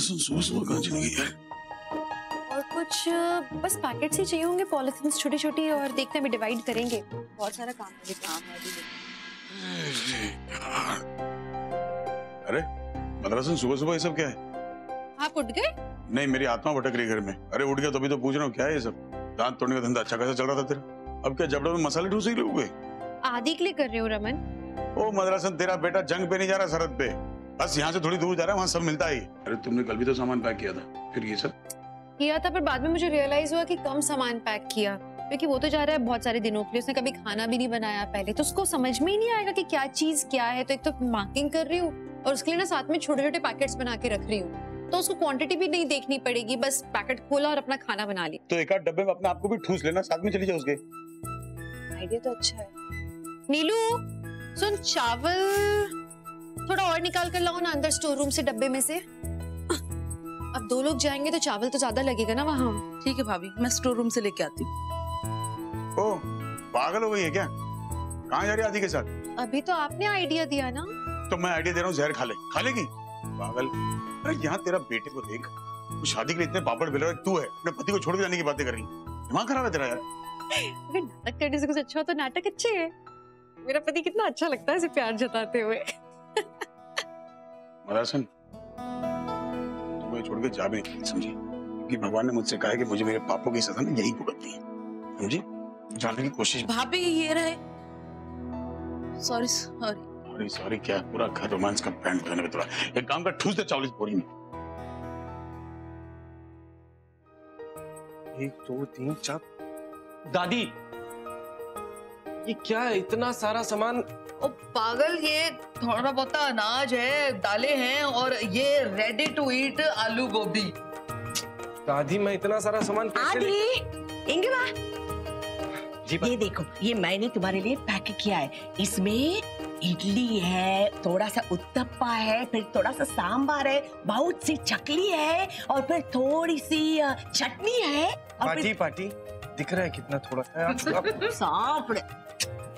मदरसन सुबह सुबह कहाँ चली गई यार? और कुछ बस पैकेट्स ही चाहिए होंगे, पॉलिथीन छोटी छोटी, और देखते हैं डिवाइड करेंगे। बहुत सारा काम है अरे मदरसन सुबह सुबह ये सब क्या है? आप उठ गए? नहीं, मेरी आत्मा भटक रही घर में। अरे उठ गया तभी तो पूछ रहा हूँ क्या है ये सब? दांत तोड़ने का धंधा अच्छा खासा चल रहा था तेरा, अब क्या जबड़ों में मसाले ठूस ही लोगे? आदि के लिए कर रहे हो रमन? ओ मदरसन, तेरा बेटा जंग पे नहीं जा रहा, सरहद पे। बस यहाँ से थोड़ी दूर जा रहा है, वहाँ सब मिलता ही। अरे तुमने कल भी तो सामान पैक किया था, फिर ये सब किया था, पर बाद में मुझे रियलाइज हुआ कि कम सामान पैक किया, क्योंकि वो तो जा रहा है बहुत सारे दिनों के लिए, उसने कभी खाना भी नहीं बनाया पहले, तो उसको समझ में ही नहीं आएगा कि क्या चीज क्या है। तो एक तो मार्किंग कर रही हूँ और उसके लिए ना साथ में छोटे छोटे पैकेट्स बना के रख रही हूँ, तो उसको क्वांटिटी भी नहीं देखनी पड़ेगी, बस पैकेट खोला और अपना खाना बना लिया। तो एक आध डब्बे में अपने आप को भी ठूस लेना, साथ में चली जाओ उसके। आइडिया तो अच्छा है। नीलू सुन, चावल थोड़ा और निकाल कर लाओ ना अंदर स्टोर रूम से, डब्बे में से। अब 2 लोग जाएंगे तो चावल तो ज्यादा लगेगा ना वहाँ। ठीक है भाभी, मैं स्टोर रूम से लेके आती हूँ। ओ पागल हो गई है क्या? कहाँ जा रही है आदि के साथ? अभी तो आपने आइडिया दिया ना। तो मैं आइडिया दे रहा हूँ, जहर खा लेगी पागल। अरे यहाँ तेरा बेटे को देख, वो शादी के लिए इतने पापड़ बेल रहा है, तू है अपने पति को छोड़ के जाने की बातें कर रही। दिमाग खराब है तेरा यार। अगर नाटक करने से कुछ अच्छा हो तो नाटक अच्छे है। मेरा पति कितना अच्छा लगता है इसे प्यार जताते हुए। मदरसन तुम मुझे छोड़ के जा भी नहीं, समझी? क्योंकि भगवान ने मुझसे कहा है कि मुझे मेरे पापों की सजा में यही भुगतनी है, समझी? जानने की कोशिश। भाभी ये रहे। Sorry sorry. सॉरी सॉरी क्या? पूरा घर रोमांस का बैंड बजाने में थोड़ा। एक काम कर, ठूस दे चावल इस बोरी में। 1 2 3 4। दादी ये क्या है, इतना सारा सामान? ओ पागल, ये थोड़ा बहुत अनाज है, दालें हैं, और ये रेडी टू ईट आलू गोभी। दादी मैं इतना सारा सामान कैसे इंगवा, जी ये देखो, ये मैंने तुम्हारे लिए पैक किया है। इसमें इडली है, थोड़ा सा उत्तप्पा है, फिर थोड़ा सा सांबार है, बहुत सी चकली है, और फिर थोड़ी सी चटनी है। पार्टी पार्टी दिख रहा है कितना थोड़ा है। साफ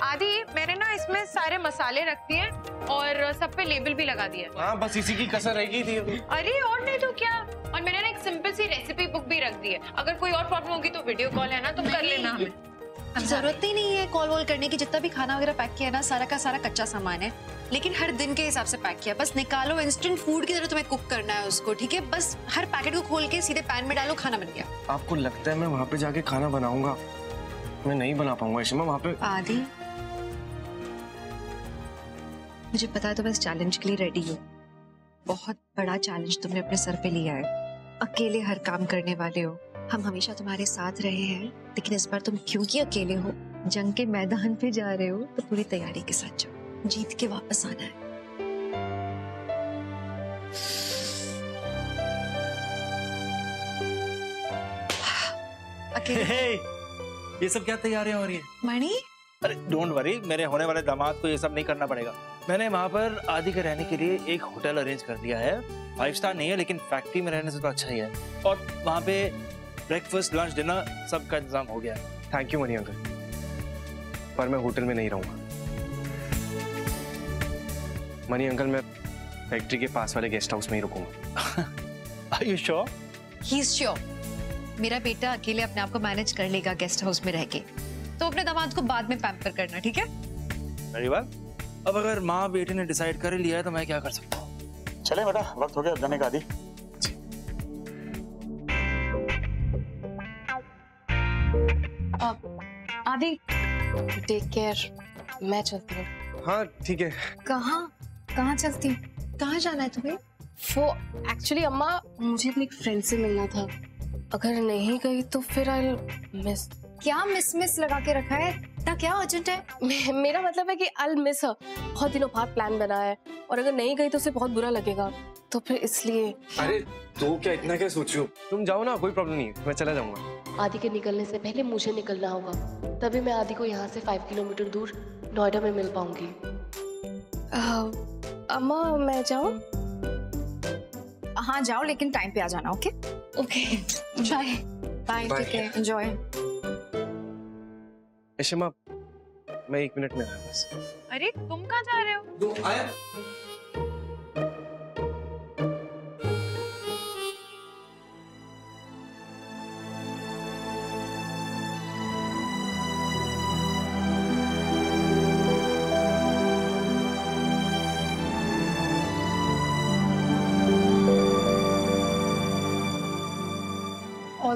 आदि मैंने ना इसमें सारे मसाले रख दिए और सब पे लेबल भी लगा दिया। हाँ बस इसी की कसर रह गई थी अभी। अरे और नहीं तो क्या, और मैंने ना एक सिंपल सी रेसिपी बुक भी रख दी है। अगर कोई और प्रॉब्लम होगी तो वीडियो कॉल है ना, तुम कर लेना हमें। जरूरत ही नहीं है कॉल वॉल करने की। जितना भी खाना वगैरह पैक किया ना, सारा का सारा कच्चा सामान है, लेकिन हर दिन के हिसाब से पैक किया। बस निकालो, इंस्टेंट फूड की तरह तुम्हें कुक करना है उसको, ठीक है? बस हर पैकेट को खोल के सीधे पैन में डालो, खाना बन गया। आपको लगता है मैं वहाँ पे जाके खाना बनाऊंगा? मैं नहीं बना पाऊंगा ऐसे में वहाँ पे। आदि मुझे पता है तुम इस चैलेंज के लिए रेडी हो। बहुत बड़ा चैलेंज तुमने अपने सर पे लिया है। अकेले हर काम करने वाले हो। हम हमेशा तुम्हारे साथ रहे हैं, लेकिन इस बार तुम क्योंकि अकेले हो, जंग के मैदान पे जा रहे हो, तो पूरी तैयारी के साथ जाओ। जीत के वापस आना है। अकेले ये सब क्या तैयारियां हो रही है? मणि, अरे डोंट वरी, मेरे होने वाले दामाद को ये सब नहीं करना पड़ेगा। मैंने वहाँ पर आदि के रहने के लिए एक होटल अरेंज कर दिया है। 5 स्टार नहीं है, लेकिन फैक्ट्री में रहने से तो अच्छा ही है। और वहाँ पे ब्रेकफास्ट, लंच, डिनर सब का इंतजाम हो गया है। थैंक यू मनी अंकल, पर मैं होटल में नहीं रहूंगा। मनी अंकल मैं फैक्ट्री के पास वाले गेस्ट हाउस में ही रुकूंगा। Are you sure? He is sure. मेरा बेटा अकेले अपने आप को मैनेज कर लेगा गेस्ट हाउस में रह के, तो अपने दामाद को बाद में पैम्पर करना, ठीक है? Very well. अब अगर माँ बेटे ने डिसाइड कर लिया है तो मैं क्या कर सकता हूँ? चले बेटा, वक्त हो गया जाने का। आदि आदि टेक केयर, मैं चलती हूँ। हाँ ठीक है। कहाँ चलती हूँ? कहाँ जाना है तुम्हें? वो एक्चुअली अम्मा, मुझे अपनी फ्रेंड से मिलना था। अगर नहीं गई तो फिर आई मिस। क्या मिस लगा के रखा है? इतना क्या अर्जेंट है? मेरा मतलब है कि आई मिस हर। बहुत दिनों बाद प्लान बना है, और अगर नहीं गई तो उसे बहुत बुरा लगेगा, तो फिर इसलिए। अरे तो क्या इतना क्या सोच रही हो? तुम जाओ ना, कोई प्रॉब्लम नहीं है, मैं चला जाऊंगा। आदि के निकलने से पहले मुझे निकलना होगा, तभी मैं आदि को यहाँ से 5 किलोमीटर दूर नोएडा में मिल पाऊंगी। अम्मा मैं जाऊँ? हाँ जाओ, लेकिन टाइम पे आ जाना। ओके ओके, बाय बाय, ठीक है, एंजॉय। ऐशमा मैं 1 मिनट में आया बस। अरे तुम कहाँ जा रहे हो? आया।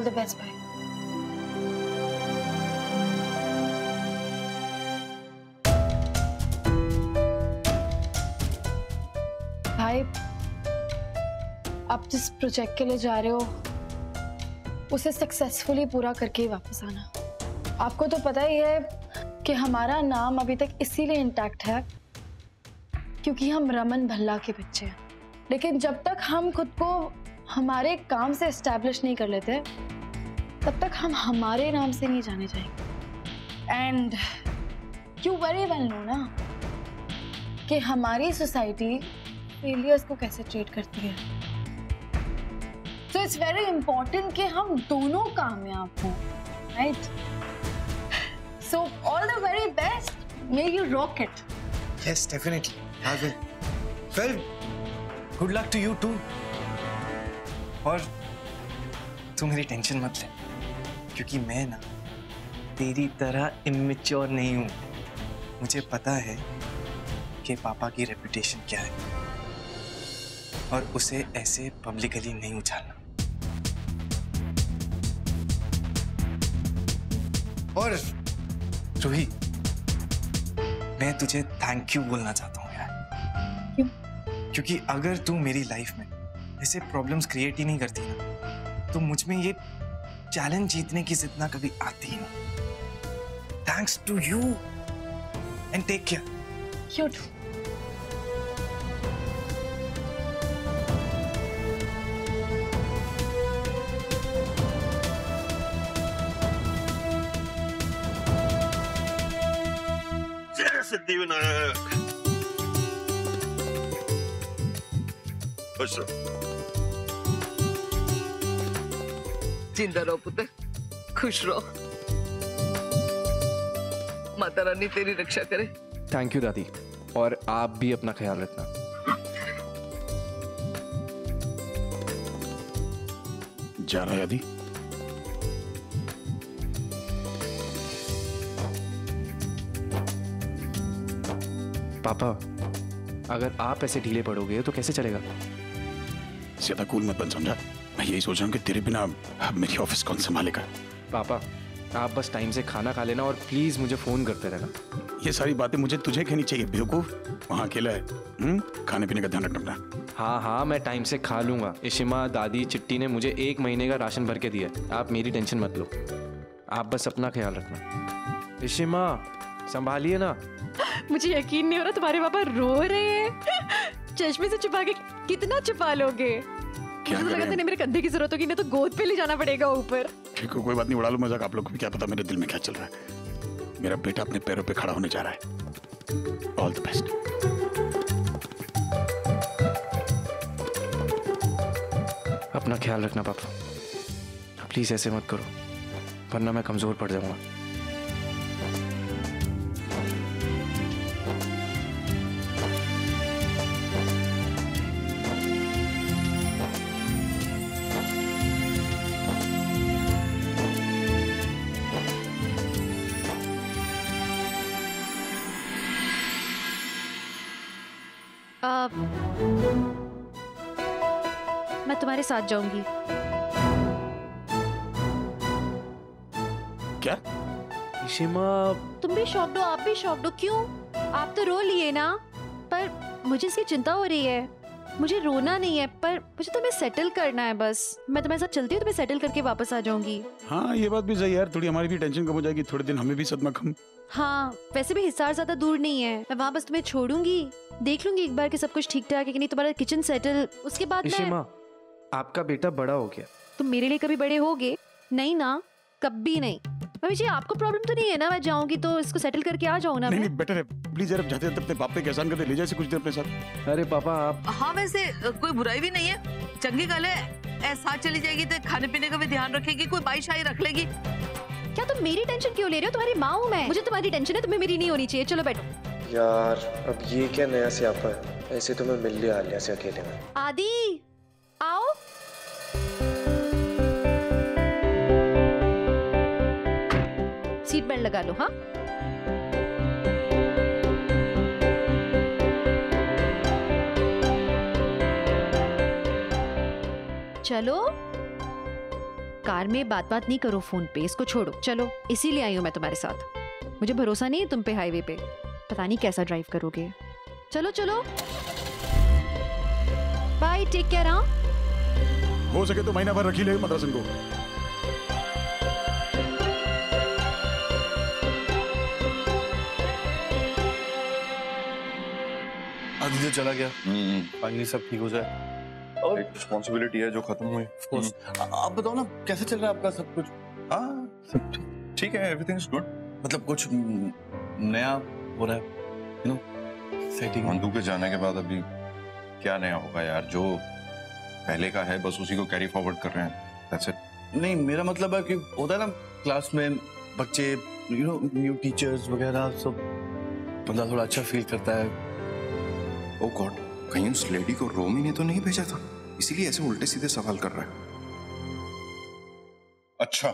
ऑल द बेस्ट भाई। भाई आप जिस प्रोजेक्ट के लिए जा रहे हो उसे सक्सेसफुली पूरा करके ही वापस आना। आपको तो पता ही है कि हमारा नाम अभी तक इसीलिए इंटैक्ट है क्योंकि हम रमन भल्ला के बच्चे हैं, लेकिन जब तक हम खुद को हमारे काम से एस्टैब्लिश नहीं कर लेते तब तक हम हमारे नाम से नहीं जाने जाएंगे। And you very well know ना कि हमारी सोसाइटी फेलियर्स को कैसे ट्रीट करती है। सो इट्स वेरी इंपॉर्टेंट कि हम दोनों कामयाब हों, right? So all the very best, may you rock it. Yes, definitely. I will. Well, good luck to you too. और तू मेरी टेंशन मत ले, क्योंकि मैं ना तेरी तरह इमेच्योर नहीं हूँ। मुझे पता है कि पापा की रेपुटेशन क्या है और उसे ऐसे पब्लिकली नहीं उछालना। और रूही, मैं तुझे थैंक यू बोलना चाहता हूँ यार। क्यों? क्योंकि अगर तू मेरी लाइफ में ऐसे प्रॉब्लम्स क्रिएट ही नहीं करती ना, तो मुझ में ये चैलेंज जीतने की जिद ना कभी आती ही ना। Thanks to you and take care. You too. जय सिद्धिविनायक। खुश रहो। जिंदा रहो पुत्र, खुश रहो। माता रानी तेरी रक्षा करे। थैंक यू दादी, और आप भी अपना ख्याल रखना। जा रहा है आदि? पापा, अगर आप ऐसे ढीले पड़ोगे तो कैसे चलेगा? ज्यादा कूल मत बन, समझा? मैं यही सोच रहा हूँ कि तेरे बिना अब मेरी ऑफिस कौन संभालेगा। पापा, आप बस टाइम से खाना खा लेना और प्लीज मुझे फोन करते रहना। ये सारी बातें मुझे तुझे कहनी चाहिए बेवकूफ। वहाँ अकेला है। खाने पीने का ध्यान रखना अपना। हाँ हाँ, मैं टाइम से खा लूंगा। इशिमा, दादी, चिट्टी ने मुझे 1 महीने का राशन भर के दिया है। आप मेरी टेंशन मत लो, आप बस अपना ख्याल रखना। इशिमा, संभालिए ना। मुझे यकीन नहीं हो रहा तुम्हारे पापा रो रहे हैं। चश्मे से छुपा के कितना छुपा लोगे? मुझे तो लगा था मेरे कंधे की जरूरत होगी, नहीं तो गोद पे ले जाना पड़ेगा ऊपर। ठीक है, कोई बात नहीं, उड़ा लो मजाक। आप लोग को भी क्या पता मेरे दिल में क्या चल रहा है। मेरा बेटा अपने पैरों पे खड़ा होने जा रहा है। All the best. अपना ख्याल रखना पापा, प्लीज ऐसे मत करो, वरना मैं कमजोर पड़ जाऊंगा। मैं तुम्हारे साथ जाऊंगी। क्या? इशिमा, तुम भी शॉक्ड हो, आप भी शॉक्ड हो। क्यों? आप तो रो लिए ना, पर मुझे इसकी चिंता हो रही है। मुझे रोना नहीं है, पर मुझे तुम्हें सेटल करना है बस। मैं तुम्हारे साथ चलती हूँ, तुम्हें सेटल करके वापस आ जाऊंगी। हाँ, ये बात भी सही है यार, थोड़ी हमारी भी टेंशन कम हो जाएगी। थोड़े दिन हमें भी सदमा कम। हाँ, वैसे भी हिसार ज्यादा दूर नहीं है। मैं वहाँ बस तुम्हें छोड़ूंगी, देख लूंगी एक बार कि सब कुछ ठीक ठाक है कि नहीं, तुम्हारा किचन सेटल। उसके बाद इशिमा, आपका बेटा बड़ा हो गया। तुम मेरे लिए कभी बड़े होगे? नहीं ना, कभी नहीं। मम्मी जी, आपको प्रॉब्लम तो नहीं है ना? मैं जाऊंगी तो इसको सेटल करके आ जाऊँ ना? नहीं मैं नहीं, बेटर है प्लीज यार, जाते जाते अपने बाप पे एहसान करते ले जाए कुछ देर अपने साथ। अरे पापा, आप हाँ, वैसे कोई बुराई भी नहीं है, चंगी गल है। ऐसा चली जाएगी तो खाने पीने का भी ध्यान रखेगी, कोई बाई शाही रख लेगी। क्या तुम मेरी टेंशन क्यों ले रहे हो? तुम्हारी माँ हूँ मैं, मुझे तुम्हारी टेंशन है, तुम्हें मेरी नहीं होनी चाहिए। चलो बैठो। यार, अब ये क्या नया स्यापा है? ऐसे तो मैं मिल लिया आलिया से अकेले में। आदि, आओ। सीट बेल्ट लगा लो। हाँ, चलो कार में बात नहीं करो फोन पे, इसको छोड़ो। चलो, इसीलिए आई हूँ मैं तुम्हारे साथ। मुझे भरोसा नहीं है तुम पे हाईवे पे, पता नहीं कैसा ड्राइव करोगे। चलो चलो, बाय, टेक केयर। हाँ, हो सके तो महीना भर रखी ले मद्रासन को। आदित्य चला गया, फाइनली सब ठीक हो जाए। और एक रिस्पॉन्सिबिलिटी है जो खत्म हुई। Of course. आप बताओ ना, कैसे चल रहा है आपका सब कुछ? हाँ, सब ठीक है, एवरीथिंग इज गुड। मतलब कुछ नया हो रहा है, यू नो, सेटिंग। मंदू के जाने के बाद अभी क्या नया होगा यार, जो पहले का है बस उसी को कैरी फॉरवर्ड कर रहे हैं, दैट्स इट। नहीं, मेरा मतलब है कि होता है ना क्लास में बच्चे, यू नो, न्यू टीचर्स वगैरह सब, बंदा थोड़ा अच्छा फील करता है। ओ गॉड, कहीं उस लेडी को रोमी ने तो नहीं भेजा था, इसीलिए ऐसे उल्टे सीधे सवाल कर रहा है। अच्छा,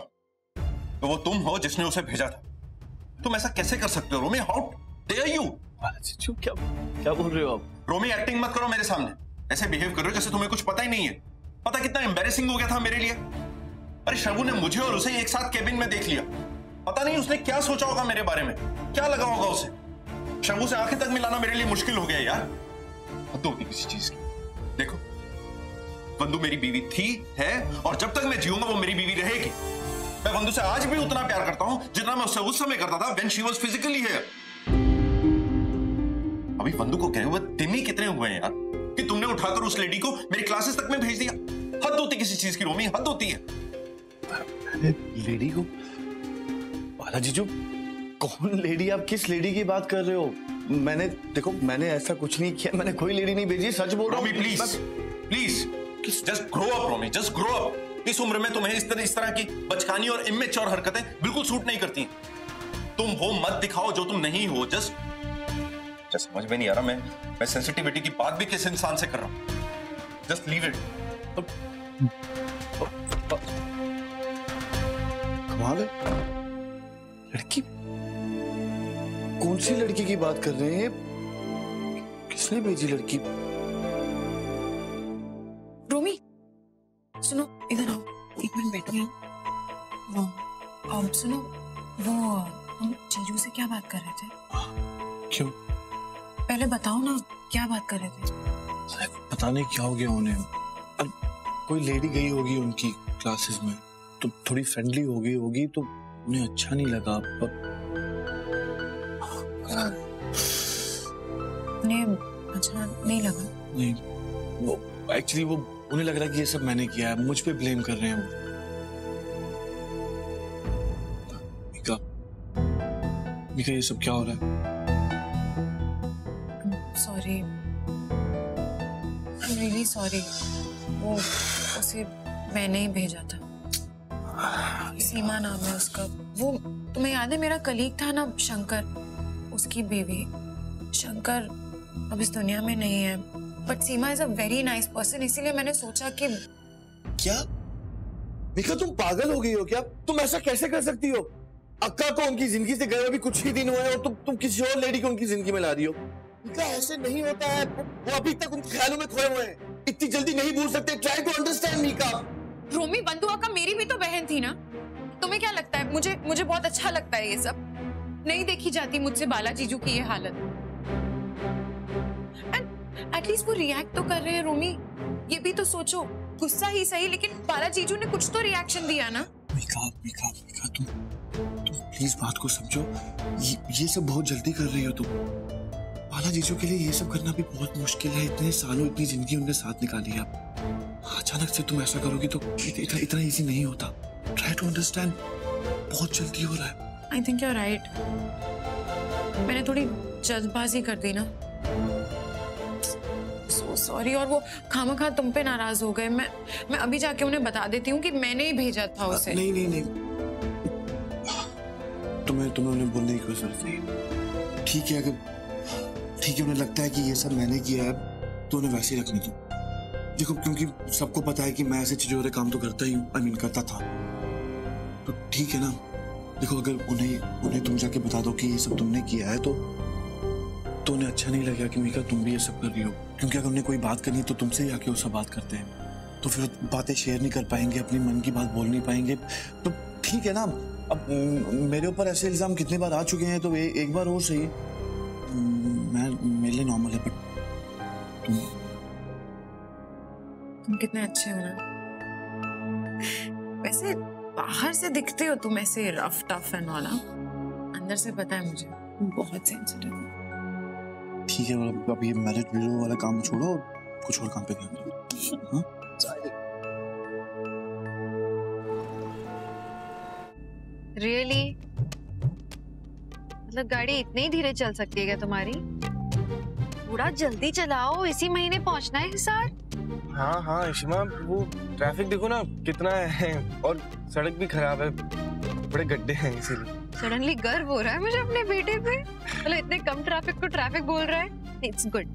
तो वो तुम हो जिसने उसे भेजा था? तुम ऐसा कैसे कर सकते हो रोमी? How dare you? क्या बोल रहे हो आप? रोमी, एक्टिंग मत करो मेरे सामने, ऐसे बिहेव कर रहे हो जैसे तुम्हें कुछ पता ही नहीं है। पता कितना एम्बैरेसिंग हो गया था मेरे लिए। अरे शबू ने मुझे और उसे एक साथ केबिन में देख लिया, पता नहीं उसने क्या सोचा होगा मेरे बारे में, क्या लगा होगा उसे। शबू से आंखें तक मिलाना मेरे लिए मुश्किल हो गया यार। हद होती किसी चीज की। देखो, वंदू मेरी बीवी थी, है, और जब तक मैं जीऊंगा वो मेरी बीवी रहेगी। मैं वंदू से आज भी उतना प्यार करता हूं जितना मैं उससे उस समय करता था when she was physically here. अभी वंदू को गए हुए दिन ही कितने हुए हैं यार कि तुमने उठाकर उस लेडी को मेरी क्लासेस तक में भेज दिया। हद होती किसी चीज की रोमी, हद होती है। लेडी को? बालाजी जो, कौन लेडी? आप किस लेडी की बात कर रहे हो? देखो, मैंने ऐसा कुछ नहीं किया, मैंने कोई लेडी नहीं भेजी, सच बोल रहा हूं। Romi please, please just grow up Romi, just grow up. इस उम्र में तुम्हें इस तरह की बचकानी और इमेच्योर हरकतें बिल्कुल सूट नहीं करती। तुम वो मत दिखाओ जो तुम नहीं हो। जस्ट समझ में नहीं आ रहा मैं सेंसिटिविटी की बात भी किस इंसान से कर रहा हूं। Just leave it. कमाल है, लड़की, कौन सी लड़की की बात कर रहे हैं? किसने भेजी लड़की? रोमी, सुनो, इधर आओ, एक मिनट बैठो यहाँ। वो सुनो, वो हम जीजू से क्या बात कर रहे थे? क्यों? पहले बताओ ना, क्या बात कर रहे थे? पता नहीं क्या हो गया उन्हें। कोई लेडी गई होगी उनकी क्लासेस में, तो थोड़ी फ्रेंडली हो गई होगी, तो उन्हें अच्छा नहीं लगा। उन्हें अच्छा नहीं लगा? नहीं, वो एक्चुअली वो उन्हें लग रहा है कि ये सब मैंने किया है, मुझ पे ब्लेम कर रहे हैं वो। मीका, ये सब क्या हो रहा है? Sorry, really sorry. वो उसे मैंने ही भेजा था। सीमा नाम है उसका। वो तुम्हें याद है, मेरा कलीग था ना शंकर, उसकी बीवी। शंकर अब इस दुनिया में नहीं है, but Seema is a very nice person, इसीलिए मैंने सोचा कि। क्या मीका, तुम पागल हो गई हो क्या? तुम ऐसा कैसे कर सकती हो? अक्का को उनकी जिंदगी से गए अभी कुछ ही दिन हुए और तुम किसी और लेडी को उनकी जिंदगी में ला रही हो। मीका, ऐसे नहीं होता है। वो अभी तक उनके ख्यालों में खोए हुए हैं, इतनी जल्दी नहीं भूल सकते। Try to understand Mika. Romi, बंधु आका मेरी भी तो बहन थी ना। तुम्हें क्या लगता है मुझे बहुत अच्छा लगता है ये सब? नहीं देखी जाती मुझसे बाला जीजू की ये हालत। एंड एटलीस्ट वो रिएक्ट तो कर रहे हैं। रोमी, ये भी तो सोचो, गुस्सा ही सही, लेकिन बाला जीजू ने कुछ तो रिएक्शन दिया ना। मीका, तुम प्लीज बात को समझो। ये सब बहुत जल्दी कर रही हो तुम। बाला जीजू के लिए ये सब करना भी बहुत मुश्किल है। इतने सालों, इतनी जिंदगी उनके साथ निकाली है। अचानक से तुम ऐसा करोगी तो इतना इजी नहीं होता। ट्राई टू अंडरस्टैंड, बहुत जल्दी हो रहा है। I think you are right. मैंने थोड़ी जल्दबाजी कर दी ना। So sorry. और वो खामखा तुम पे नाराज हो गए। मैं अभी जाके उन्हें बता देती हूँ कि मैंने ही भेजा था उसे। नहीं, तुम्हें उन्हें बोलने की कोई जरूरत नहीं। ठीक है, अगर उन्हें लगता है कि ये सब मैंने किया है तो उन्हें वैसे ही रखने दो। देखो, क्योंकि सबको पता है कि मैं ऐसे चीजों काम तो करता ही हूँ, करता था, तो ठीक है ना। देखो, अगर उन्हें तुम जाके बता दो कि ये सब तुमने किया है तो उन्हें अच्छा नहीं लगेगा कि मीका तुम भी ये सब कर रही हो। क्योंकि अगर उन्हें कोई बात करनी है तो तुमसे ही आके वो सब बात करते हैं। तो फिर बातें शेयर नहीं कर पाएंगे, अपनी मन की बात बोल नहीं पाएंगे। तो ठीक है ना, अब मेरे ऊपर ऐसे इल्जाम कितने बार आ चुके हैं, तो एक बार और सही। मैं मेरे लिए नॉर्मल है, बट तुम कितने अच्छे हो ना। वैसे बाहर से दिखते हो तुम ऐसे रफ टफ एंड वाला, अंदर से पता है मुझे तुम बहुत सेंसिटिव हो। ठीक है, अब ये मैरिज ब्यूरो वाला काम छोड़ो, कुछ और काम पे ध्यान दो। हाँ? रियली? मतलब गाड़ी इतनी धीरे चल सकती है क्या तुम्हारी? थोड़ा जल्दी चलाओ, इसी महीने पहुंचना है हिसार। हाँ हाँ इशिमा, वो ट्रैफिक देखो ना कितना है, और सड़क भी खराब है, बड़े गड्ढे हैं इसीलिए। सडनली गर्व हो रहा है मुझे अपने बेटे पे। मतलब इतने कम ट्रैफिक को ट्रैफिक बोल रहा है। इट्स गुड,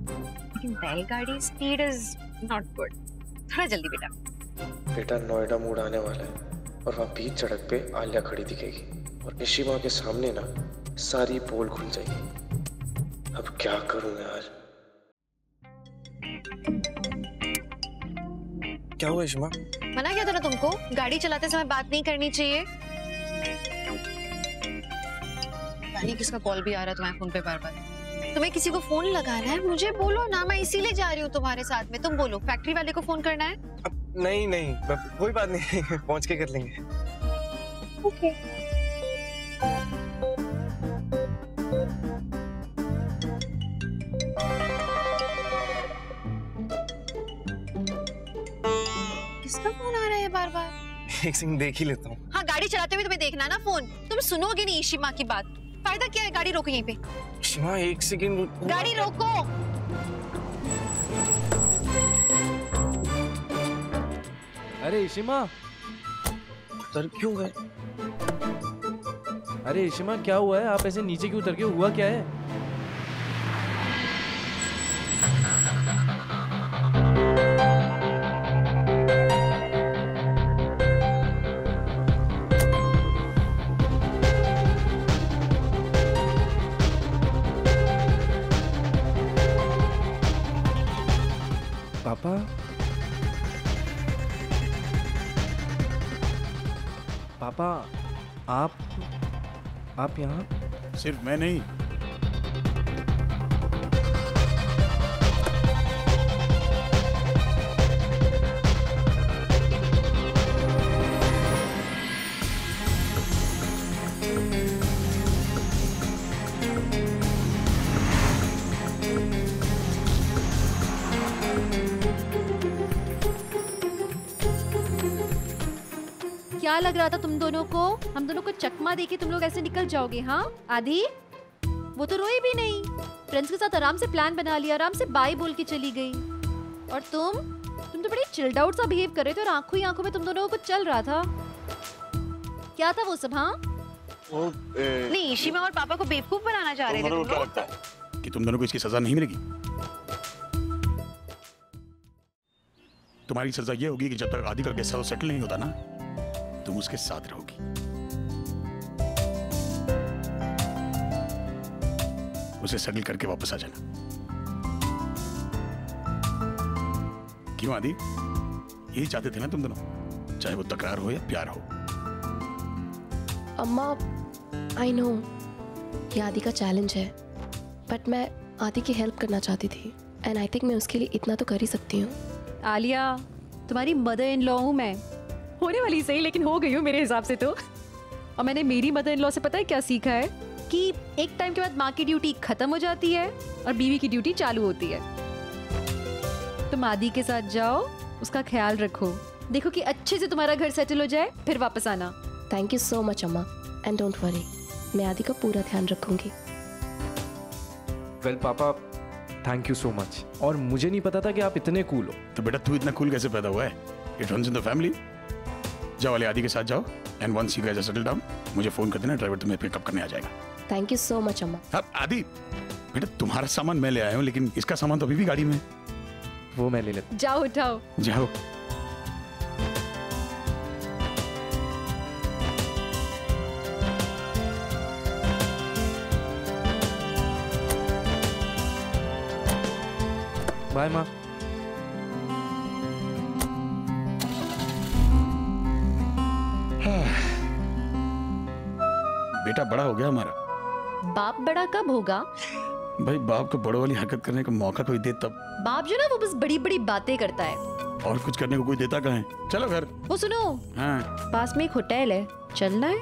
लेकिन बैलगाड़ी स्पीड इज नॉट गुड। थोड़ा जल्दी बेटा। बेटा नोएडा मोड़ आने वाला है और वहाँ बीच सड़क पे आलिया खड़ी दिखेगी और इशिमा के सामने ना सारी पोल खुल जाएगी। अब क्या करूँ यार? क्या हुआ इशिमा? मना किया था ना तुमको, गाड़ी चलाते समय बात नहीं करनी चाहिए। यानी किसका कॉल भी आ रहा है तुम्हारे फोन पे बार बार। तुम्हें किसी को फोन लगाना है मुझे बोलो ना, मैं इसीलिए जा रही हूँ तुम्हारे साथ में। तुम बोलो फैक्ट्री वाले को फोन करना है। नहीं नहीं कोई बात नहीं, पहुंच के कर लेंगे। ओके। किसका फोन आ रहा है बार बार? एक सेकंड देख ही लेता हूँ। हाँ, गाड़ी चलाते हुए तुम्हें देखना ना फोन। तुम सुनोगे नहीं इशिमा की बात। फायदा क्या है? गाड़ी रोको यहीं पे। इशिमा एक सेकंड। गाड़ी रोको। अरे इशिमा, सर क्यों गए? अरे इशिमा क्या हुआ है? आप ऐसे नीचे क्यों उतर के? हुआ क्या है? पापा, पापा आप यहाँ? सिर्फ मैं नहीं, क्या लग रहा था तुम दोनों को? हम दोनों को चकमा देके तुम लोग ऐसे निकल जाओगे? हाँ आदि, वो तो रोई भी नहीं, फ्रेंड्स के साथ आराम से प्लान बना लिया, आराम से बाय बोल के चली गई। और तुम तो बड़ी चिल्ड आउट सा बिहेव कर रहे थे और आंखों ही आंखों में तुम दोनों को कुछ चल रहा था। क्या था वो सब? हाँ नहीं, इशिमा और पापा को बेवकूफ बनाना चाह रहे थे तुम क्या लोग। लगता है कि तुम दोनों को इसकी सजा नहीं मिलेगी? तुम्हारी सजा ये होगी कि जब तक आदि का गेस्ट हाउस सेटल नहीं होता ना, तुम उसके साथ रहोगी। उसे सेटल करके वापस आ जाना। क्यों आदि? यही चाहते थे ना तुम दोनों, चाहे वो तकरार हो या प्यार हो। अम्मा, आई नो ये आदि का चैलेंज है, बट मैं आदि की हेल्प करना चाहती थी एंड आई थिंक मैं उसके लिए इतना तो कर ही सकती हूँ। आलिया, तुम्हारी मदर इन लॉ हूँ मैं, होने वाली सही लेकिन हो गई हूँ मेरे हिसाब से तो। और मैंने मेरी मदर इन लॉ से पता है क्या सीखा है, कि एक टाइम के बाद माँ की ड्यूटी खत्म हो जाती है और बीवी की ड्यूटी चालू होती है। तुम आदि के साथ जाओ, उसका ख्याल रखो, देखो कि अच्छे से तुम्हारा घर सेटल हो जाए, फिर वापस आना। थैंक यू सो मच अम्मा, एंड डोंट वरी, मैं आदि का पूरा ध्यान रखूंगी। वेल पापा, थैंक यू सो मच। और मुझे नहीं पता था कि आप इतने कूल हो। तो बेटा तू इतना कूल कैसे पैदा हुआ है? It runs in the family. जाओ वाले आदि के साथ जाओ, and once you guys are settle down, मुझे फोन कर देना, ड्राइवर तुम्हें पिकअप करने आ जाएगा। थैंक यू सो मच अम्मा। अब आदि बेटा, तुम्हारा सामान मैं ले आया हूँ, लेकिन इसका सामान तो अभी भी गाड़ी में है। वो मैं ले लेता। जाओ उठाओ। जाओ। बाय माँ। बेटा बड़ा हो गया हमारा। बाप बड़ा कब होगा? भाई बाप को बड़ों वाली हरकत करने का मौका कोई दे तब। बाप जो ना वो बस बड़ी बड़ी बातें करता है और कुछ करने को कोई देता कहाँ है? चलो घर। वो सुनो, हाँ पास में एक होटल है, चलना है?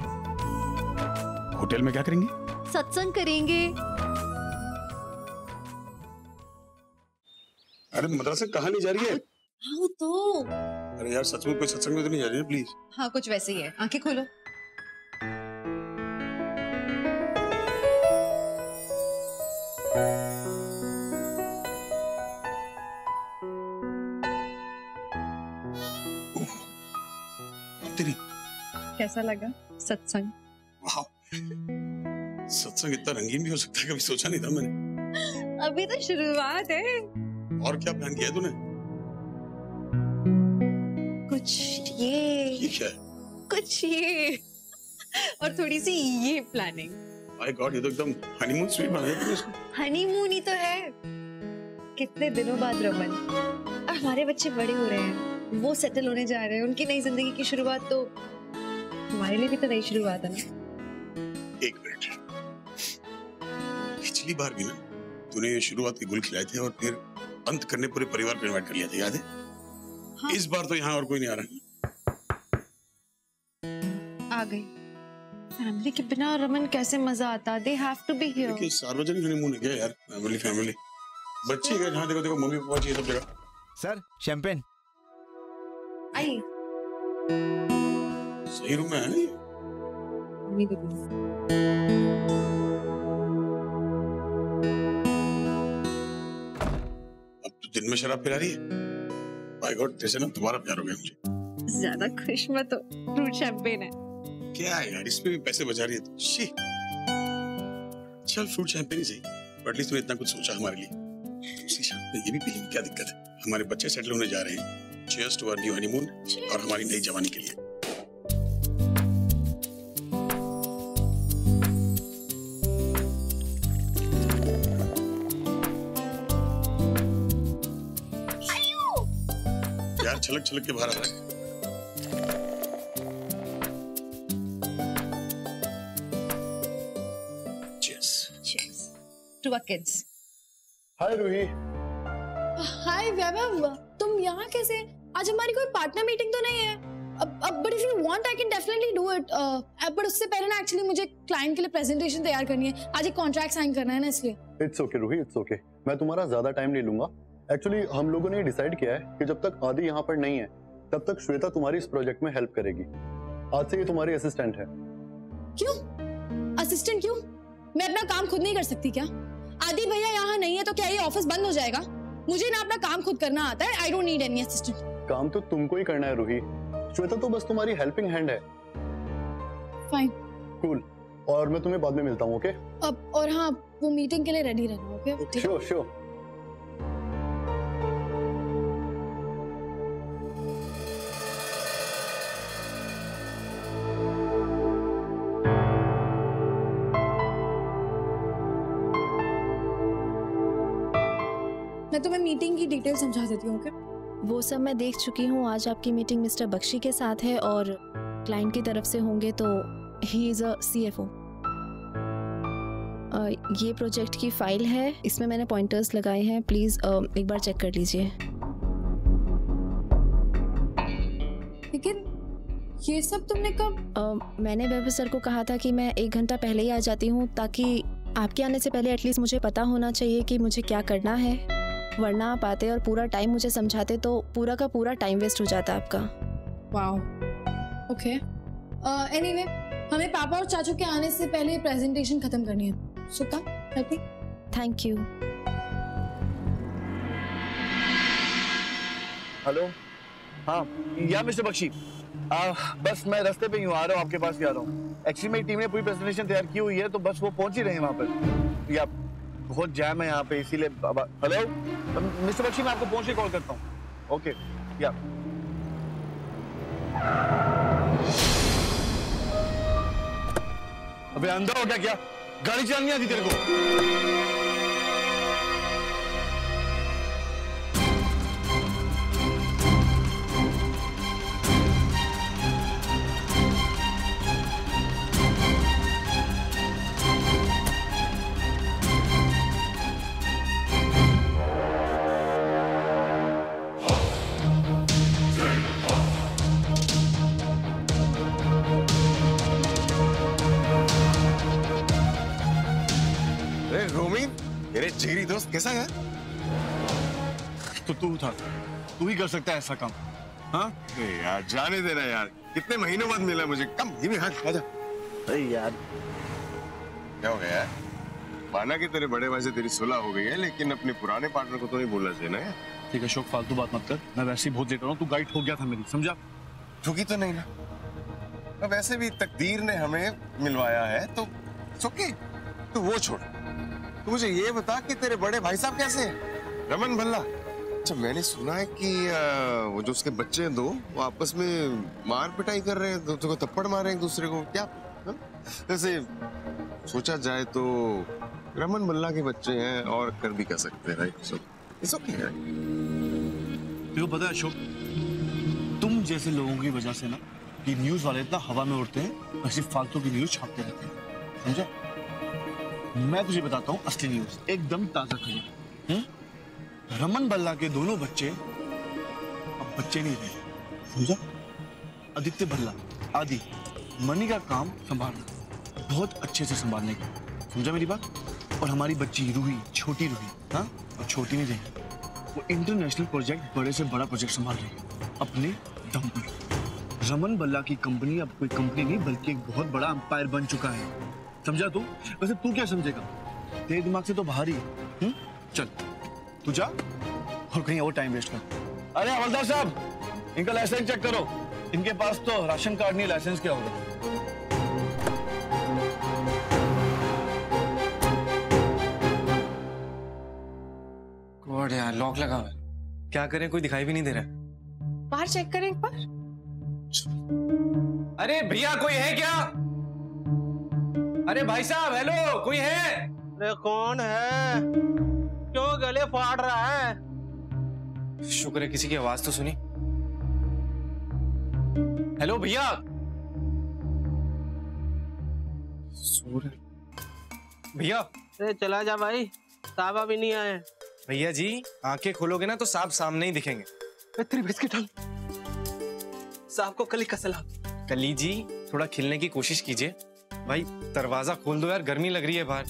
होटल में क्या करेंगे? सत्संग करेंगे। अरे मदरसे कहाँ ले जा रही है? हाँ तो अरे यार सच में कोई सत्संग में तो नहीं जा रही है प्लीज। हाँ कुछ वैसे ही है, आंखें खोलो। तेरी कैसा लगा सत्संग? वाह, सत्संग इतना रंगीन भी हो सकता है, कभी सोचा नहीं था मैंने। अभी तो शुरुआत है। और क्या प्लान किया है तूने? कुछ ये क्या है? कुछ ये और थोड़ी सी ये प्लानिंग। माय गॉड, ये तो एकदम हनीमून स्वीट बना दिया तूने इसको। हनीमून ही तो है। कितने दिनों बाद रमन, और हमारे बच्चे बड़े हो रहे हैं, वो सेटल होने जा रहे हैं, उनकी नई जिंदगी की शुरुआत, तो हमारे लिए भी तो नई शुरुआत है ना। एक मिनट, पिछली बार भी ना तूने ये शुरुआत के गुल खिलाए थे और फिर अंत करने पूरे परिवार को इनवाइट कर लिया था, याद है? हाँ। इस बार तो यहाँ और कोई नहीं आ रहा। आ गई। फैमिली के बिना रमन कैसे मजा आता? They have to be here. लेकिन सार्वजनिक हनीमून है क्या यार? फैमिली बच्चे गए जहाँ देखो मम्मी पापा चाहिए सब जगह। Sir champagne. आई सही रूम में है नहीं? अब तो दिन में शराब पिला रही है। बाय गॉड, जैसे ना तुम्हारा प्यार हो गया मुझे। ज्यादा खुश मत हो, फ्रूट शैंपेन है। क्या है यार, इसमें भी पैसे बचा रही है तू। शी, चल फ्रूट शैंपेन ही सही, बट एटलीस्ट तूने इतना कुछ सोचा हमारे लिए। उसी साथ में ये भी पी लेंगे, क्या दिक्कत है? हमारे बच्चे सेटल होने जा रहे हैं। Cheers to our new honeymoon और हमारी नई जवानी के लिए। यार छलक छलक के बाहर आ रहा है। Cheers. Cheers to our kids. हाय रूही। हाय वैभव, तुम यहाँ कैसे? आज हमारी कोई पार्टनर मीटिंग तो नहीं है। अब but if you want I can definitely do it. But उससे पहले ना एक्चुअली मुझे क्लाइंट के लिए प्रेजेंटेशन तैयार करनी है। आज एक कॉन्ट्रैक्ट साइन करना है ना, इसलिए। It's okay Ruhi, it's okay. मैं तुम्हारा ज्यादा टाइम नहीं लूंगा। एक्चुअली हम लोगों ने डिसाइड किया है कि जब तक आदि यहाँ पर नहीं है तब तक श्वेता तुम्हारी इस प्रोजेक्ट में हेल्प करेगी। आज से ये तुम्हारी असिस्टेंट है। क्यों असिस्टेंट? क्यों? मैं अपना काम खुद नहीं कर सकती क्या? आदि भैया यहाँ नहीं है तो क्या ये ऑफिस बंद हो जाएगा? मुझे ना अपना काम खुद करना आता है। I don't need any assistant. काम तो तुमको ही करना है रूही, श्वेता तो बस तुम्हारी हेल्पिंग हैंड है। Fine, cool. और मैं तुम्हें बाद में मिलता हूँ, ओके? अब और हाँ, वो मीटिंग के लिए रेडी रहना, ओके? Sure sure. मैं तुम्हें मीटिंग की डिटेल समझा देती हूँ, ओके? वो सब मैं देख चुकी हूँ। आज आपकी मीटिंग मिस्टर बख्शी के साथ है और क्लाइंट की तरफ से होंगे, तो ही इज़ अ CFO। ये प्रोजेक्ट की फाइल है, इसमें मैंने पॉइंटर्स लगाए हैं। प्लीज़ एक बार चेक कर लीजिए। लेकिन ये सब तुमने कब? मैंने वैभव सर को कहा था कि मैं 1 घंटा पहले ही आ जाती हूँ, ताकि आपके आने से पहले एटलीस्ट मुझे पता होना चाहिए कि मुझे क्या करना है। वरना आप आते और पूरा टाइम मुझे समझाते तो पूरा का पूरा टाइम वेस्ट हो जाता आपका। Wow, okay. एनीवे, हमें पापा और चाचू के आने से पहले प्रेजेंटेशन खत्म करनी है। सुका, help me. Thank you. Hello, हाँ या मिस्टर बख्शी, बस मैं रास्ते पे यूँ आ रहा हूँ, आपके पास ही आ रहा हूँ। एक्चुअली मेरी टीम ने पूरी प्रेजेंटेशन तैयार की हुई है, तो बस वो पहुंच ही रहे हैं वहाँ पर। या बहुत जैम है यहाँ पे, इसीलिए। हेलो मिस्टर बख्शी, मैं आपको पहुंच के कॉल करता हूँ, ओके? या अबे अंधा हो गया क्या? गाड़ी चलानी आती तेरे को? मेरे जिगरी दोस्त कैसा है? तो तू था, तू ही कर सकता है ऐसा काम। हाँ यार जाने देना यार, कितने महीनों बाद मिला मुझे। कम ये भी हाथ आजा। अरे यार क्या हो गया यार? माना कि तेरे बड़े भाई से तेरी सुलह हो गई है, लेकिन अपने पुराने पार्टनर को तो नहीं बोलना चाहिए ना। ठीक है अशोक, फालतू बात मत कर। मैं वैसे ही बहुत लेट रहा हूँ, तू गाइड हो गया था मेरी, समझा? ठुकी तो नहीं ना? अब वैसे भी तकदीर ने हमें मिलवाया है तो ओके। तो वो छोड़, तो मुझे ये बता कि तेरे बड़े भाई साहब कैसे हैं? रमन भल्ला। अच्छा मैंने सुना है कि वो जो उसके बच्चे हैं दो, वो आपस में मार पिटाई कर रहे हैं, तो थप्पड़ मार रहे हैं एक दूसरे को, क्या? वैसे सोचा जाए तो रमन भल्ला के बच्चे हैं और कर भी कर सकते हैं, राइट? So it's okay. तेरे को पता है अशोक, तुम जैसे लोगों की वजह से ना ये न्यूज वाले इतना हवा में उड़ते हैं, ऐसी फालतू की न्यूज छापते रहते हैं, समझा? मैं तुझे बताता हूँ असली न्यूज, एकदम ताजा खबर। रमन भल्ला के दोनों बच्चे अब बच्चे नहीं रहे, समझा? आदित्य भल्ला आदि मनी का काम संभालना, बहुत अच्छे से संभालने का, समझा मेरी बात? और हमारी बच्ची रूही, छोटी रूही, हाँ, और छोटी नहीं रही, वो इंटरनेशनल प्रोजेक्ट, बड़े से बड़ा प्रोजेक्ट संभाल रही है अपने दम पर। रमन भल्ला की कंपनी अब कोई कंपनी नहीं बल्कि एक बहुत बड़ा अंपायर बन चुका है, समझा तू? वैसे तू क्या समझेगा, तेरे दिमाग से तो बाहर ही है। चल तू जा और कहीं और टाइम वेस्ट कर। अरे हवलदार साहब, इनका लाइसेंस चेक करो, इनके पास तो राशन कार्ड नहीं, लाइसेंस क्या होगा? गॉड यार, लॉक लगा हुआ है। क्या करें, कोई दिखाई भी नहीं दे रहा। बाहर चेक करें एक बार। अरे भैया कोई है क्या? अरे भाई साहब, हेलो, कोई है? अरे कौन है? क्यों गले फाड़ रहा है? शुक्र है किसी की आवाज तो सुनी। हेलो भैया। भैया। अरे चला जा भाई, साहब अभी नहीं आए। भैया जी आंखें खोलोगे ना तो साहब सामने ही दिखेंगे। तेरी बिस्किट साहब को कली का सलाम। कली जी थोड़ा खिलने की कोशिश कीजिए। भाई दरवाजा खोल दो यार, गर्मी लग रही है बाहर।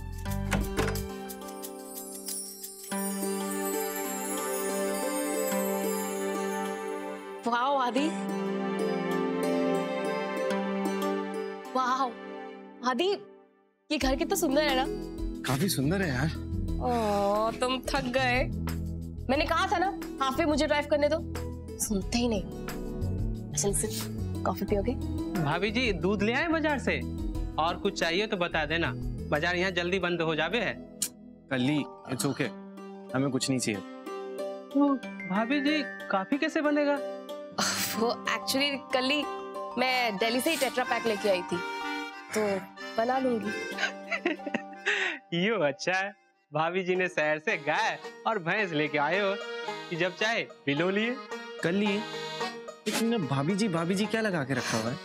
वाओ आदि, वाओ आदि, ये घर कितना सुंदर है ना? काफी सुंदर है यार। ओह तुम थक गए। मैंने कहा था ना हाफ वे मुझे ड्राइव करने दो, सुनते ही नहीं। चल सिर्फ कॉफी पियोगे? भाभी जी दूध ले आए बाजार से, और कुछ चाहिए तो बता देना, बाजार यहाँ जल्दी बंद हो जावे है। कली इट्स ओके, हमें कुछ नहीं चाहिए। भाभी जी कॉफी कैसे बनेगा? वो एक्चुअली कली मैं दिल्ली से ही टेट्रा पैक लेके आई थी, तो बना लूंगी। यो अच्छा है, भाभी जी ने शहर से गाय और भैंस लेके आए हो कि जब चाहे पिलो लिए। कली लेकिन भाभी जी क्या लगा के रखा हुआ है?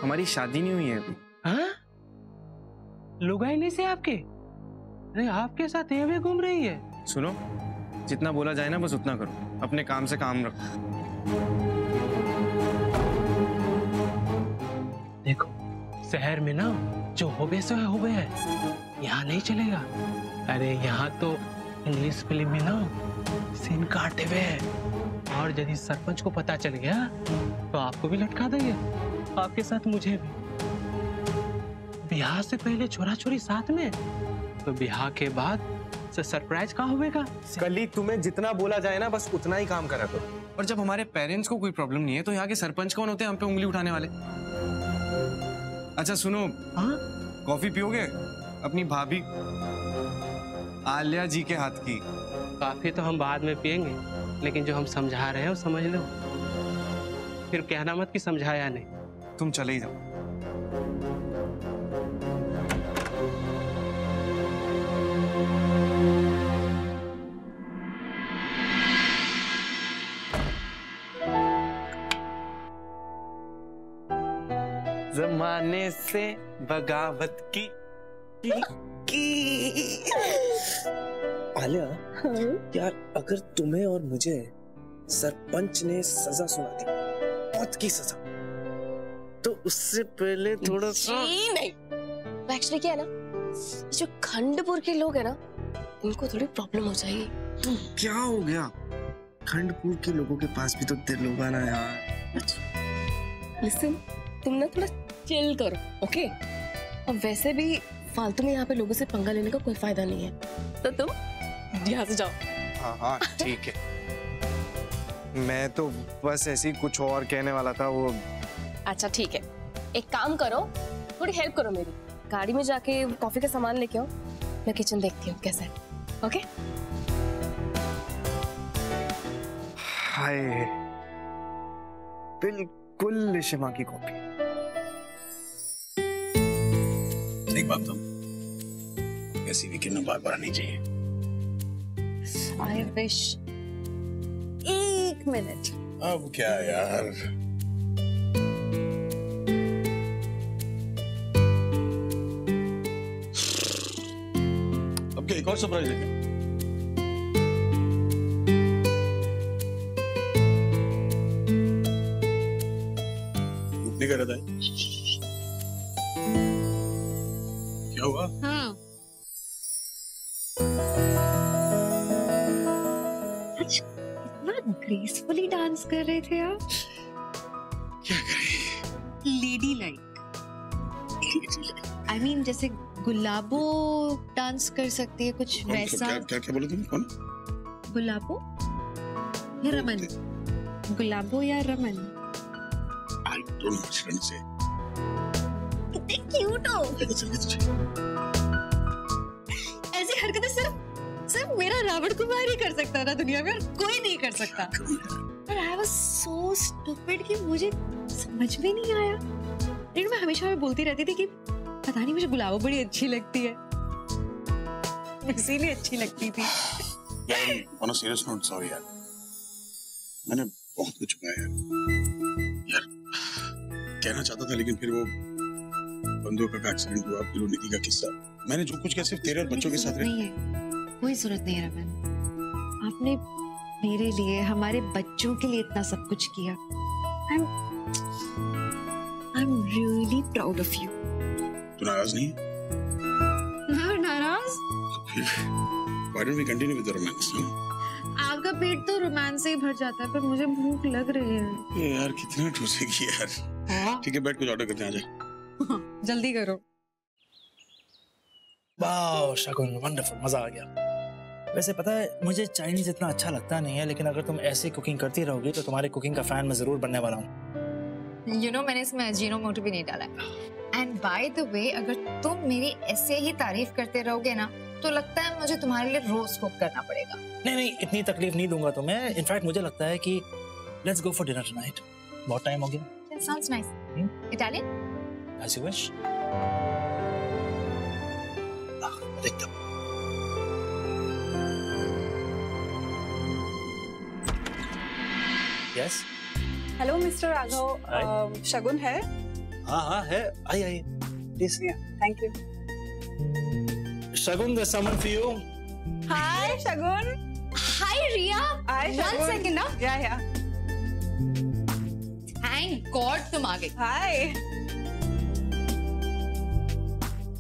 हमारी शादी नहीं हुई है अभी। हाँ? लुगाई नहीं से आपके? अरे आपके साथ ये भी घूम रही है? सुनो, जितना बोला जाए ना बस उतना करो, अपने काम से काम रखो। देखो शहर में ना जो होबे सो है होबे है, यहाँ नहीं चलेगा। अरे यहाँ तो इंग्लिश फिल्म में ना सीन काटे हुए हैं, और यदि सरपंच को पता चल गया तो आपको भी लटका देंगे, आपके साथ मुझे भी। ब्याह से पहले छोरा छोरी साथ में, तो ब्याह के बाद सरप्राइज कहाँ होगा? कली तुम्हें जितना बोला जाए ना बस उतना ही काम करा करो। और जब हमारे पेरेंट्स को कोई प्रॉब्लम नहीं है तो यहाँ के सरपंच कौन होते हैं हम पे उंगली उठाने वाले? अच्छा सुनो, हाँ कॉफी पियोगे? अपनी भाभी आलिया जी के हाथ की। कॉफी तो हम बाद में पियेंगे, लेकिन जो हम समझा रहे हैं वो समझ लो, फिर कहना मत कि समझाया नहीं। तुम चले ही जाओ। जमाने से बगावत की आलिया, यार अगर तुम्हें और मुझे सरपंच ने सजा सुना दी, मौत की सजा, तो उससे पहले थोड़ा सा नहीं, एक्चुअली क्या है ना, जो खंडपुर के लोग हैं ना, उनको थोड़ी प्रॉब्लम हो जाएगी। तो क्या हो गया? खंडपुर के लोगों के पास भी तो दिल होगा ना यार। लिसन, तुम ना थोड़ा चिल करो, ओके? और वैसे भी फालतू में यहाँ पे लोगों से पंगा लेने का कोई फायदा नहीं है, तो तुम यहाँ से जाओ। हाँ हाँ ठीक है। मैं तो बस ऐसे ही कुछ और कहने वाला था वो। अच्छा ठीक है, एक काम करो, थोड़ी हेल्प करो मेरी। गाड़ी में जाके कॉफी का सामान लेके आओ, मैं किचन देखती हूँ कैसा है, ओके? हाय, बिल्कुल शिमा की कॉपी। एक बात तो ऐसी वीकेंड में बार बार नहीं चाहिए। I wish। एक मिनट। अब क्या यार? अब क्या एक और सरप्राइज है क्या? कर रहा है? क्या हुआ? हाँ। आज इतना ग्रेसफुली डांस कर रहे थे आप। क्या करें? Lady like. I mean जैसे गुलाबो डांस कर सकती है, कुछ वैसा। क्या क्या बोले तुम? कौन? गुलाबो या रमन? गुलाबो या Raman? I don't know what to say. कितने क्यूट हो। ऐसी हरकतें सिर्फ मेरा रावण कुमार ही कर सकता है ना दुनिया में, और कोई नहीं कर सकता। और I was so stupid कि मुझे समझ में नहीं आया। लेकिन मैं हमेशा बोलती रहती थी कि पता नहीं मुझे गुलाबो बड़ी अच्छी लगती है, इसीलिए अच्छी लगती थी। यार on a serious note, sorry यार, मैंने बहुत कुछ छुपाया यार। कहना चाहता था लेकिन फिर वो बंदूक का एक्सीडेंट हुआ, फिर वो निधि का किस्सा, मैंने जो कुछ किया सिर्फ तेरे और बच्चों के साथ नहीं है, कोई जरूरत नहीं है रमन। आपने मेरे लिए, हमारे बच्चों के लिए इतना सब कुछ किया। I'm really proud of you। तू नाराज नहीं है? नाराज? Why don't we continue with the romance? आपका पेट तो रोमांस से ही भर जाता है, पर मुझे भूख लग रही है। ये यार कितना ठूसेगी यार। ठीक है बैठ, कुछ ऑर्डर करते हैं, आजा। जल्दी करो। वाह शगुन, वंडरफुल, मजा आ गया। वैसे पता है मुझे चाइनीज इतना अच्छा लगता नहीं है, लेकिन अगर तुम ऐसे कुकिंग करती रहोगी तो तुम्हारे कुकिंग का फैन मैं जरूर बनने वाला हूँ। You know, मैंने इसमें अजीनोमोटो भी नहीं डाला है। एंड बाय द वे, अगर तुम मेरी ऐसे ही तारीफ करते रहोगे ना, तो लगता है मुझे तुम्हारे लिए रोज कुक करना पड़ेगा। नहीं, इतनी तकलीफ नहीं दूंगा तुम्हें। इनफैक्ट मुझे लगता है कि let's go for dinner tonight. बहुत टाइम हो गया। That sounds nice। Italian? As you wish। देखता हूँ। Yes। Hello mister Raghav, Shagun है? हाँ है, आइए please. Thank you. Shagun, there's someone for you। Hi Shagun. Hi Riya. Hi Shagun. One second ना। या। Thank God तुम आ गई। हाय।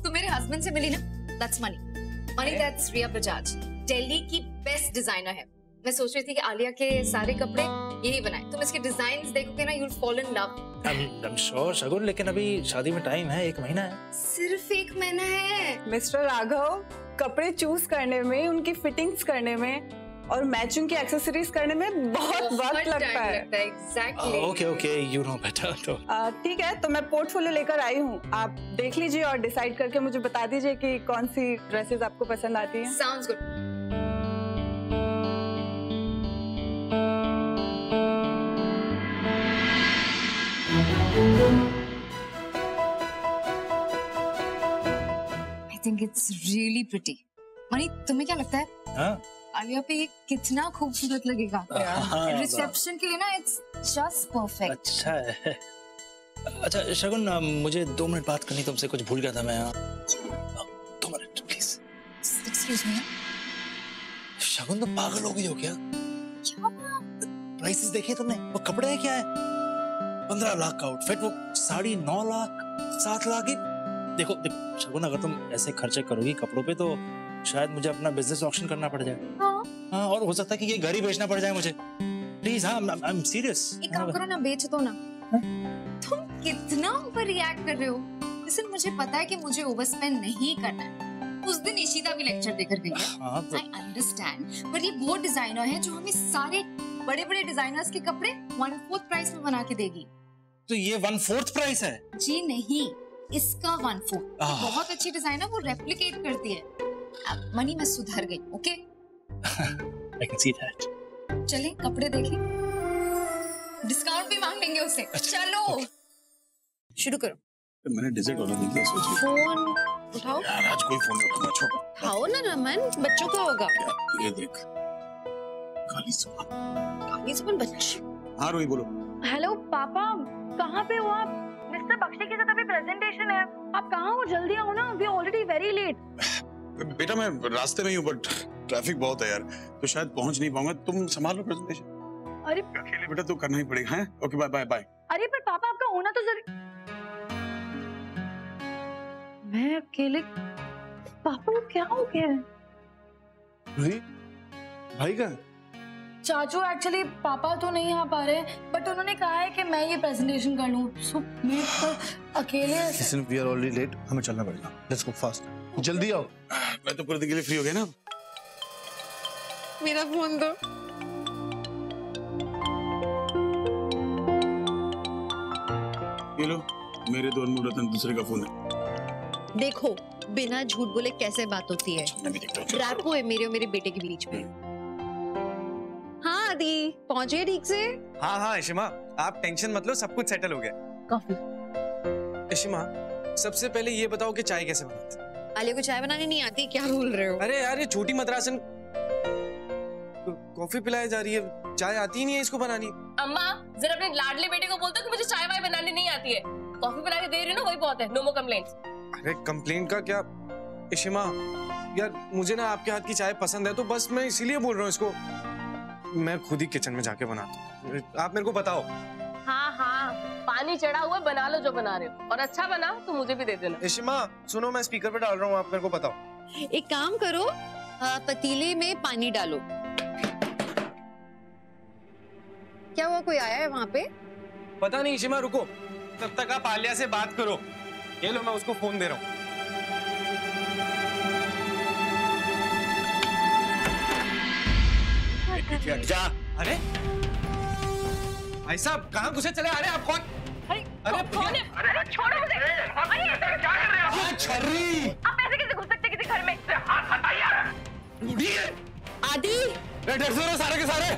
तुम मेरे हस्बैंड से मिली ना? That's money। Money that's Riya Bajaj। Delhi की बेस्ट डिजाइनर है। मैं सोच रही थी कि आलिया के सारे कपड़े यही बनाए। तुम इसके डिजाइन्स देखोगे ना, you'll fall in love। I'm sure शगुन, लेकिन अभी शादी में टाइम है, 1 महीना है। सिर्फ 1 महीना है। मिस्टर राघव, कपड़े चूज करने में, उनकी फिटिंग्स करने में और मैचिंग की एक्सेसरीज करने में बहुत वक्त लगता है। Exactly। Okay, you know better। तो ठीक है, तो मैं पोर्टफोलियो लेकर आई हूँ, आप देख लीजिए और डिसाइड करके मुझे बता दीजिए कि कौन सी ड्रेसेस आपको पसंद आती हैं। Sounds good। I think it's really pretty। Money, तुम्हें क्या लगता है? हाँ? आलिया पे ये कितना खूबसूरत लगेगा। रिसेप्शन के लिए ना it's just perfect। अच्छा है। अच्छा शगुन, मुझे 2 मिनट बात करनी तुमसे, कुछ भूल गया था मैं। 2 मिनट प्लीज। Excuse me। शगुन तो पागल हो गई हो क्या? प्राइसेस देखिए तुमने? वो कपड़े हैं क्या है? 15 लाख का आउटफिट, वो साड़ी 9 लाख, 7 लाख की। देखो शगुन, अगर तुम ऐसे खर्चे करोगी कपड़ों पे तो शायद मुझे अपना बिजनेस ऑक्शन करना पड़ जाए। हाँ, और हो सकता है कि ये घर ही बेचना पड़ जाए मुझे। प्लीज, हाँ, आई एम सीरियस। एक काम करो ना, बेच दो ना। तुम कितना ओवर रिएक्ट कर रहे हो। लिसन, मुझे पता है कि मुझे ओवर स्पेंड नहीं करना है। उस दिन इशिता भी लेक्चर देकर गई है। आई अंडरस्टैंड, पर ये वो डिजाइनर है जो हमें सारे बड़े-बड़े डिजाइनर्स के कपड़े 1/4 प्राइस में बना के देगी। तो ये 1/4 प्राइस है? जी नहीं, इसका 1/4। बहुत अच्छी डिजाइनर, वो रेप्लिकेट करती है। अब मनी में सुधर गई। Okay, I can see that. चलें कपड़े देखें, डिस्काउंट भी मांग लेंगे उससे। चलो शुरू करो। मैंने डिजर्ट ऑर्डर नहीं किया, सोच रही हूं। फोन उठाओ यार, आज कोई फोन नहीं उठाऊंगा। छोड़, उठाओ ना रमन, बच्चों का होगा। ये देख, काली जुबान बच्चे। हाँ रोही, बोलो। हेलो पापा, कहाँ पे हो आप? मिस्टर बख्शी के साथ अभी प्रेजेंटेशन है। आप कहाँ हो? जल्दी आओ ना, वी ऑलरेडी वेरी लेट। बेटा मैं रास्ते में ही हूँ, बट ट्रैफिक बहुत है यार, तो शायद पहुंच नहीं पाऊंगा। तुम संभाल लो प्रेजेंटेशन। अरे अकेले बेटा तो करना ही पड़ेगा। हैं? Okay, bye bye bye. अरे पर पापा, आपका होना तो जरूरी। मैं अकेले? पापा को क्या हो गया है? भाई का चाचू, एक्चुअली पापा तो नहीं आ पा रहे, बट उन्होंने कहा है कि मैं ये प्रेजेंटेशन कर लूं। सो मैं तो अकेले। Listen, we are already late. हमें चलना पड़ेगा। Let's go fast. जल्दी आओ। मैं तो पूरे दिन के लिए फ्री हो गया ना। मेरा फोन दो। ये लो, मेरे दो अनमोल रतन दूसरे का फोन है। देखो, बिना झूठ बोले कैसे बात होती है। रैपो है मेरे और मेरे बेटे के बीच में। हाँ आदि, पहुंचे ठीक से? हाँ हाँ इशिमा, आप टेंशन मत लो, सब कुछ सेटल हो गया। कॉफी। इशिमा, सबसे पहले ये बताओ कि चाय कैसे बनाते? आलिया को चाय बनानी नहीं आती, क्या बोल रहे हो? अरे यार, ये छोटी मद्रासन कॉफी पिलाई जा रही है, चाय आती ही नहीं है इसको बनानी। अम्मा, जरा अपने लाडले बेटे को बोल दो कि मुझे चाय वाय बनानी नहीं आती है। कॉफी पिला के दे रही हो ना, वही बहुत है। नो मोर कंप्लेंट्स। अरे कंप्लेंट का क्या इशिमा, यार मुझे ना आपके हाथ की चाय पसंद है, तो बस मैं इसीलिए बोल रहा हूँ इसको। मैं खुद ही किचन में जाके बनाता हूँ, आप मेरे को बताओ। हाँ हाँ, पानी चढ़ा हुआ है, बना लो जो बना रहे हो, और अच्छा बना तो मुझे भी दे देना। इशिमा सुनो, मैं स्पीकर पे डाल रहा हूँ, आप मेरे को बताओ। एक काम करो, पतीले में पानी डालो। क्या हुआ, कोई आया है वहाँ पे? पता नहीं इशिमा, रुको, तब तक आप आलिया से बात करो। ये लो, मैं उसको फोन दे रहा हूँ। जा। अरे भाई साहब, कहाँ घुसे चले आ रहे हैं आप? कौन? अरे कौन है? अरे छोड़ो मुझे। अरे क्या कर रहे हो? छर्री। आप ऐसे कैसे घुस सकते किसी घर में? हाथ हटाइए। आदि, डर से सारे के सारे।